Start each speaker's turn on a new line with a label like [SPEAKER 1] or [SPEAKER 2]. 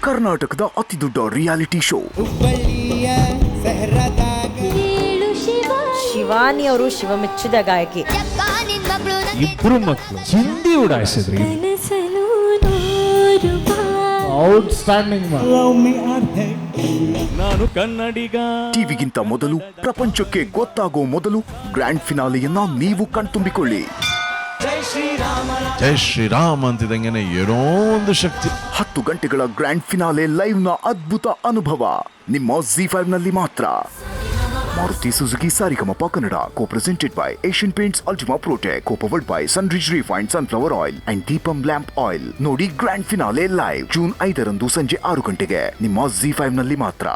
[SPEAKER 1] ಕರ್ನಾಟಕದ ಅತಿದೊಡ್ಡ reality show
[SPEAKER 2] Shivani ಅವರು ಶಿವ ಮೆಚ್ಚಿದ ಗಾಯಕಿ.
[SPEAKER 3] ಇಬ್ರು ಮಕ್ಕಳು ಚಿಂದಿ ಉಡಾಯಿಸಿದ್ರಿ. ಔಟ್ಸ್ಟ್ಯಾಂಡಿಂಗ್.
[SPEAKER 4] ನಾನು ಕನ್ನಡಿಗ.
[SPEAKER 1] ಟಿವಿಗಿಂತ ಮೊದಲು ಪ್ರಪಂಚಕ್ಕೆ ಗೊತ್ತಾಗೋ ಮೊದಲು ಗ್ರ್ಯಾಂಡ್ ಫಿನಾಲೆಯನ್ನ ನೀವು ಕಣ್ತುಂಬಿಕೊಳ್ಳಿ.
[SPEAKER 5] ಜೈ ಶ್ರೀರಾಮ್ ಅಂತಿದಂಗೆನೆ ಏನೋ ಒಂದು ಶಕ್ತಿ.
[SPEAKER 1] 10 ಗಂಟೆಗಳ ಗ್ರ್ಯಾಂಡ್ ಫಿನಾಲೆ ಲೈವ್ ನ ಅದ್ಭುತ ಅನುಭವ ನಿಮ್ಮ ZEE5 ನಲ್ಲಿ ಮಾತ್ರ. Maruti Suzuki Sarigamapa Kannada, co-presented by Asian Paints Ultima Protec, co-powered by Sunridge Refined Sunflower Oil and Deepam Lamp Oil. ನೋಡಿ ಗ್ರ್ಯಾಂಡ್ ಫಿನಾಲೆ ಲೈವ್ ಜೂನ್ 5 ಸಂಜೆ 6 ಗಂಟೆಗೆ ನಿಮ್ಮ ZEE5 ನಲ್ಲಿ ಮಾತ್ರ.